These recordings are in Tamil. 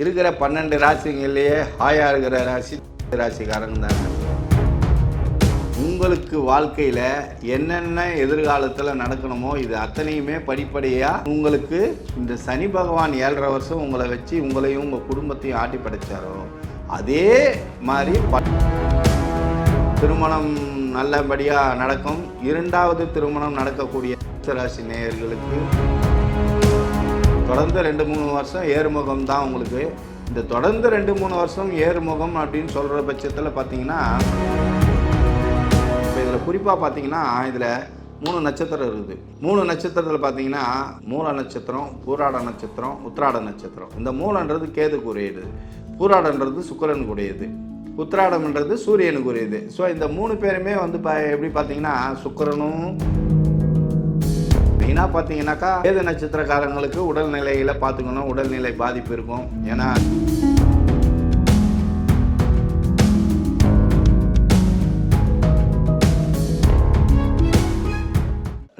இருக்கிற 12 ராசிங்கள்லேயே ஹாயா இருக்கிற ராசிக்காரங்க தாங்க. உங்களுக்கு வாழ்க்கையில் என்னென்ன எதிர்காலத்தில் நடக்கணுமோ இது அத்தனையுமே படிப்படியாக உங்களுக்கு இந்த சனி பகவான் 7.5 வருஷம் உங்களை வச்சு உங்களையும் உங்கள் குடும்பத்தையும் ஆட்டி படைச்சாரோ அதே மாதிரி திருமணம் நல்லபடியாக நடக்கும். 2வது திருமணம் நடக்கக்கூடிய ராசி நேயர்களுக்கு தொடர்ந்து 2-3 வருஷம் ஏறுமுகம் தான் உங்களுக்கு. இந்த தொடர்ந்து 2-3 வருஷம் ஏறுமுகம் அப்படின்னு சொல்கிற பட்சத்தில் பார்த்தீங்கன்னா, இப்போ இதில் குறிப்பாக பார்த்தீங்கன்னா இதில் 3 நட்சத்திரம் இருக்குது. 3 நட்சத்திரத்தில் பார்த்தீங்கன்னா மூல நட்சத்திரம், பூராட நட்சத்திரம், உத்திராட நட்சத்திரம். இந்த மூலன்றது கேதுக்குரியது, பூராடன்றது சுக்கிரனுக்குரியது, உத்திராடம்ன்றது சூரியனுக்குரியது. ஸோ இந்த 3 பேருமே வந்து எப்படி பார்த்தீங்கன்னா சுக்கிரனும் மெயினாக பார்த்தீங்கன்னாக்கா வேத நட்சத்திரக்காரங்களுக்கு உடல்நிலையில் பார்த்துக்கணும், உடல்நிலை பாதிப்பு இருக்கும். ஏன்னா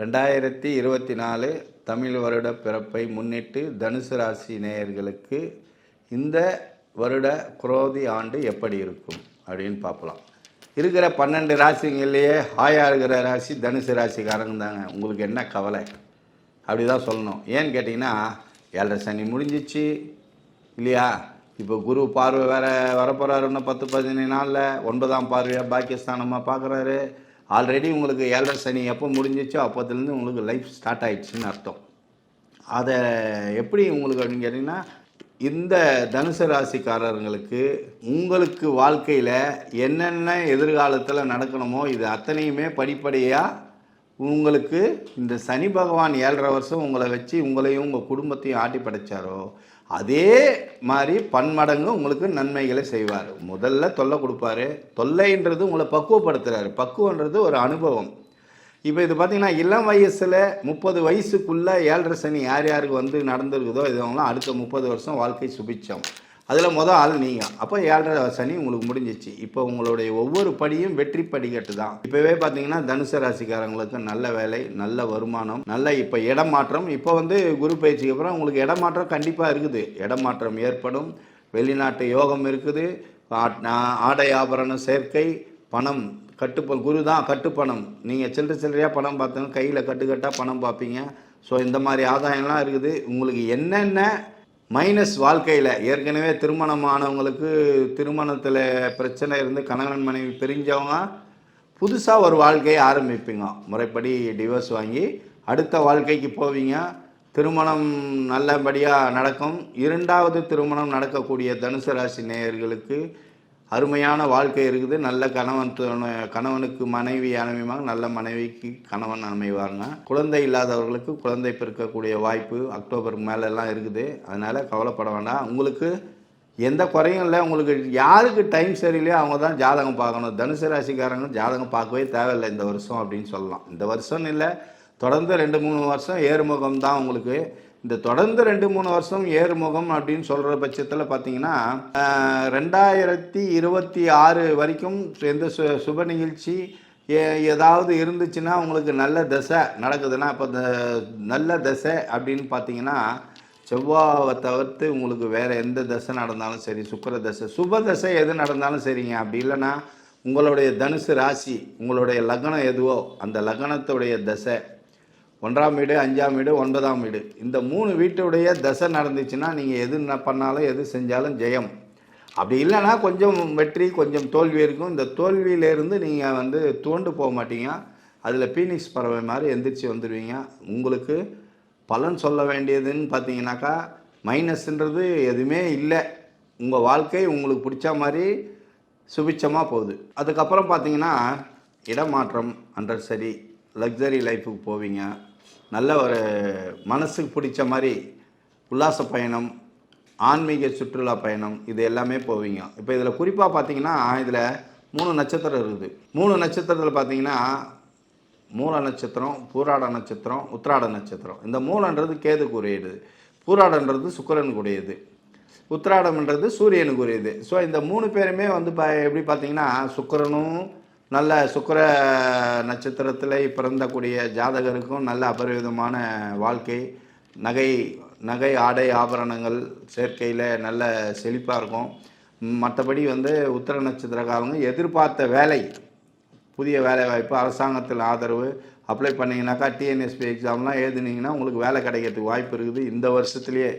2024 தமிழ் வருட பிறப்பை முன்னிட்டு தனுசு ராசி நேயர்களுக்கு இந்த வருட குரோதி ஆண்டு எப்படி இருக்கும் அப்படின்னு பார்க்கலாம். இருக்கிற 12 ராசிங்கள்லேயே ஹாயா இருக்கிற ராசி தனுசு ராசிக்காரங்க தாங்க. உங்களுக்கு என்ன கவலை அப்படி தான் சொல்லணும். ஏன்னு கேட்டிங்கன்னா 7.5 சனி முடிஞ்சிச்சு இல்லையா? இப்போ குரு பார்வை வேறு வரப்போகிறாரு. இன்னும் 10-15 நாளில் 9ஆம் பார்வையாக பாக்கியஸ்தானமாக பார்க்குறாரு. ஆல்ரெடி உங்களுக்கு 7.5 சனி எப்போ முடிஞ்சிச்சோ அப்போதுலேருந்து உங்களுக்கு லைஃப் ஸ்டார்ட் ஆகிடுச்சின்னு அர்த்தம். அதை எப்படி உங்களுக்கு அப்படின்னு கேட்டிங்கன்னா, இந்த தனுசு ராசிக்காரர்களுக்கு உங்களுக்கு வாழ்க்கையில் என்னென்ன எதிர்காலத்தில் நடக்கணுமோ இது அத்தனையுமே படிப்படியாக உங்களுக்கு இந்த சனி பகவான் 7.5 வருஷம் உங்களை வச்சு உங்களையும் உங்கள் குடும்பத்தையும் ஆட்டி படைச்சாரோ அதே மாதிரி பன்மடங்கு உங்களுக்கு நன்மைகளை செய்வார். முதல்ல தொல்லை கொடுப்பாரு. தொல்லைன்றது உங்களை பக்குவப்படுத்துகிறாரு. பக்குவன்றது ஒரு அனுபவம். இப்போ இது பார்த்திங்கன்னா இளம் வயசில் 30 வயசுக்குள்ளே 7.5 சனி யார் யாருக்கு வந்து நடந்திருக்குதோ இதுவங்களாம் அடுத்த 30 வருஷம் வாழ்க்கை சுபிச்சம். அதில் மொதல் ஆள் நீங்கள். அப்போ 7.5 சனி உங்களுக்கு முடிஞ்சிச்சு. இப்போ உங்களுடைய ஒவ்வொரு படியும் வெற்றி படிக்கட்டு தான். இப்போவே பார்த்தீங்கன்னா தனுசு ராசிக்காரங்களுக்கு நல்ல வேலை, நல்ல வருமானம், நல்ல இப்போ இடமாற்றம். இப்போ வந்து குரு பயிற்சிக்கு அப்புறம் உங்களுக்கு இடமாற்றம் கண்டிப்பாக இருக்குது. இடமாற்றம் ஏற்படும். வெளிநாட்டு யோகம் இருக்குது. ஆடை ஆபரண சேர்க்கை, பணம் குரு தான் கட்டுப்பணம். நீங்கள் சில்லறையாக பணம் பார்த்தோன்னா கையில் கட்டுக்கட்டாக பணம் பார்ப்பீங்க. ஸோ இந்த மாதிரி ஆதாயம்லாம் இருக்குது. உங்களுக்கு என்னென்ன மைனஸ் வாழ்க்கையில் ஏற்கனவே திருமணமானவங்களுக்கு திருமணத்தில் பிரச்சனை இருந்து கணவன் மனைவி பிரிஞ்சவங்க புதுசாக ஒரு வாழ்க்கையை ஆரம்பிப்பீங்க. முறைப்படி டிவோர்ஸ் வாங்கி அடுத்த வாழ்க்கைக்கு போவீங்க. திருமணம் நல்லபடியாக நடக்கும். 2வது திருமணம் நடக்கக்கூடிய தனுசு ராசி நேயர்களுக்கு அருமையான வாழ்க்கை இருக்குது. நல்ல கணவனுக்கு மனைவி அமைவாங்க, நல்ல மனைவிக்கு கணவன் அமைவாங்க. குழந்தை இல்லாதவர்களுக்கு குழந்தை பிறக்கக்கூடிய வாய்ப்பு அக்டோபருக்கு மேலெல்லாம் இருக்குது. அதனால் கவலைப்பட வேண்டாம். உங்களுக்கு எந்த குறையும் இல்லை. உங்களுக்கு யாருக்கு டைம் சரியில்லையோ அவங்க தான் ஜாதகம் பார்க்கணும். தனுசு ராசிக்காரங்க ஜாதகம் பார்க்கவே தேவையில்லை இந்த வருஷம் அப்படின்னு சொல்லலாம். இந்த வருஷம் இல்லை, தொடர்ந்து 2-3 வருஷம் ஏறுமுகம் தான் உங்களுக்கு. இந்த தொடர்ந்து 2-3 வருஷம் ஏறுமுகம் அப்படின்னு சொல்கிற பட்சத்தில் பார்த்தீங்கன்னா 2026 வரைக்கும் எந்த சுப நிகழ்ச்சி ஏதாவது இருந்துச்சுன்னா உங்களுக்கு நல்ல தசை நடக்குதுன்னா இப்போ நல்ல தசை அப்படின்னு பார்த்தீங்கன்னா செவ்வாயை தவிர்த்து உங்களுக்கு வேறு எந்த தசை நடந்தாலும் சரி, சுக்கிர தசை, சுப தசை எது நடந்தாலும் சரிங்க. அப்படி இல்லைன்னா உங்களுடைய தனுசு ராசி உங்களுடைய லக்னம் எதுவோ அந்த லக்னத்துடைய தசை 1ஆம் வீடு, 5ஆம் வீடு, 9ஆம் வீடு இந்த 3 வீட்டுடைய தசை நடந்துச்சுன்னா நீங்கள் எது பண்ணாலும் எது செஞ்சாலும் ஜெயம். அப்படி இல்லைன்னா கொஞ்சம் வெற்றி கொஞ்சம் தோல்வி இருக்கும். இந்த தோல்வியிலேருந்து நீங்கள் வந்து துவண்டு போக மாட்டீங்க. அதில் பீனிக்ஸ் பறவை மாதிரி எந்திரிச்சு வந்துடுவீங்க. உங்களுக்கு பலன் சொல்ல வேண்டியதுன்னு பார்த்தீங்கன்னாக்கா மைனஸ்ன்றது எதுவுமே இல்லை. உங்கள் வாழ்க்கை உங்களுக்கு பிடிச்ச மாதிரி சுபிச்சமாக போகுது. அதுக்கப்புறம் பார்த்தீங்கன்னா இடமாற்றம் அன்றர் சரி, லக்ஸரி லைஃபுக்கு போவீங்க. நல்ல ஒரு மனசுக்கு பிடிச்ச மாதிரி உல்லாச பயணம், ஆன்மீக சுற்றுலா பயணம் இது எல்லாமே போவீங்க. இப்போ இதில் குறிப்பாக பார்த்தீங்கன்னா இதில் 3 நட்சத்திரம் இருக்குது. 3 நட்சத்திரத்தில் பார்த்தீங்கன்னா மூல நட்சத்திரம், பூராட நட்சத்திரம், உத்திராட நட்சத்திரம். இந்த மூலன்றது கேதுக்குரியது, பூராடன்றது சுக்கிரனுக்குரியது, உத்திராடம்ன்றது சூரியனுக்குரியது. ஸோ இந்த 3 பேருமே வந்து எப்படி பார்த்தீங்கன்னா சுக்கிரனும் நல்ல சுக்கிர நட்சத்திரத்தில் பிறந்தக்கூடிய ஜாதகருக்கும் நல்ல அபரிவிதமான வாழ்க்கை, நகை நகை ஆடை ஆபரணங்கள் சேர்க்கையில் நல்ல செழிப்பாக இருக்கும். மற்றபடி வந்து உத்திர நட்சத்திரக்காரங்க எதிர்பார்த்த வேலை, புதிய வேலை வாய்ப்பு, அரசாங்கத்தில் ஆதரவு அப்ளை பண்ணிங்கனாக்கா டிஎன்எஸ்பி எக்ஸாம்லாம் எழுதுனீங்கன்னா உங்களுக்கு வேலை கிடைக்கிறதுக்கு வாய்ப்பு இருக்குது. இந்த வருஷத்துலேயே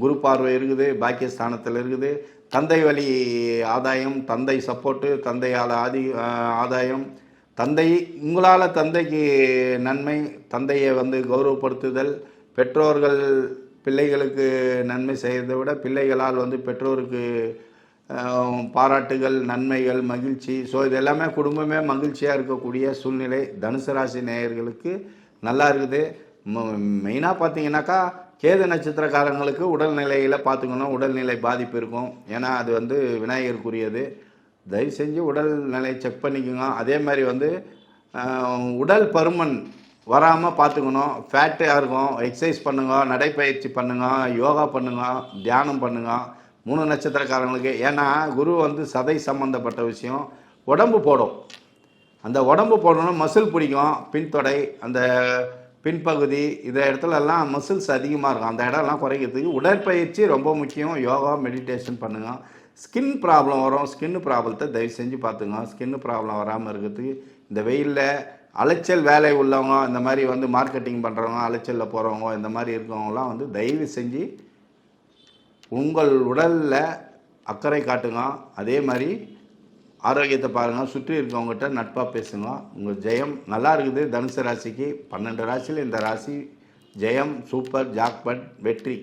குரு பார்வை இருக்குது, பாக்கியஸ்தானத்தில் இருக்குது. தந்தை வழி ஆதாயம், தந்தை சப்போர்ட்டு, தந்தையால் ஆதாயம், தந்தை உங்களால் தந்தைக்கு நன்மை, தந்தையை வந்து கௌரவப்படுத்துதல், பெற்றோர்கள் பிள்ளைகளுக்கு நன்மை செய்வதை விட பிள்ளைகளால் வந்து பெற்றோருக்கு பாராட்டுகள், நன்மைகள், மகிழ்ச்சி. ஸோ இது எல்லாமே குடும்பமே மகிழ்ச்சியாக இருக்கக்கூடிய சூழ்நிலை தனுசு ராசி நேயர்களுக்கு நல்லா இருக்குது. மெயினாக பார்த்தீங்கன்னாக்கா கேது நட்சத்திரக்காரங்களுக்கு உடல்நிலையில் பார்த்துக்கணும், உடல்நிலை பாதிப்பு இருக்கும். ஏன்னா அது வந்து விநாயகருக்குரியது. தயவு செஞ்சு உடல்நிலை செக் பண்ணிக்கோங்க. அதே மாதிரி வந்து உடல் பருமன் வராமல் பார்த்துக்கணும். ஃபேட்டாக இருக்கும், எக்ஸசைஸ் பண்ணுங்க, நடைப்பயிற்சி பண்ணுங்க, யோகா பண்ணுங்க, தியானம் பண்ணுங்க 3 நட்சத்திரக்காரங்களுக்கு. ஏன்னா குரு வந்து சதை சம்மந்தப்பட்ட விஷயம், உடம்பு போடும். அந்த உடம்பு போடணும், மசில் பிடிக்கும், பின்தொடை, அந்த பின்பகுதி, இந்த இடத்துலலாம் மசில்ஸ் அதிகமாக இருக்கும். அந்த இடம்லாம் குறைக்கிறதுக்கு உடற்பயிற்சி ரொம்ப முக்கியம். யோகா, மெடிடேஷன் பண்ணுங்க. ஸ்கின் ப்ராப்ளம் வரும், ஸ்கின் ப்ராப்ளத்தை தயவு செஞ்சு பார்த்துங்க. ஸ்கின் ப்ராப்ளம் வராமல் இருக்கிறதுக்கு இந்த வெயிலில் அலைச்சல் வேலை உள்ளவங்க, இந்த மாதிரி வந்து மார்க்கெட்டிங் பண்ணுறவங்க, அலைச்சலில் போகிறவங்க, இந்த மாதிரி இருக்கவங்களாம் வந்து தயவு செஞ்சு உங்கள் உடலில் அக்கறை காட்டுங்க. அதே மாதிரி ஆரோக்கியத்தை பாருங்கள். சுற்றி இருக்கவங்ககிட்ட நட்பாக பேசுங்க. உங்கள் ஜெயம் நல்லா இருக்குது. தனுசு ராசிக்கு 12 ராசியில் இந்த ராசி ஜெயம், சூப்பர், ஜாக்பட், வெற்றி.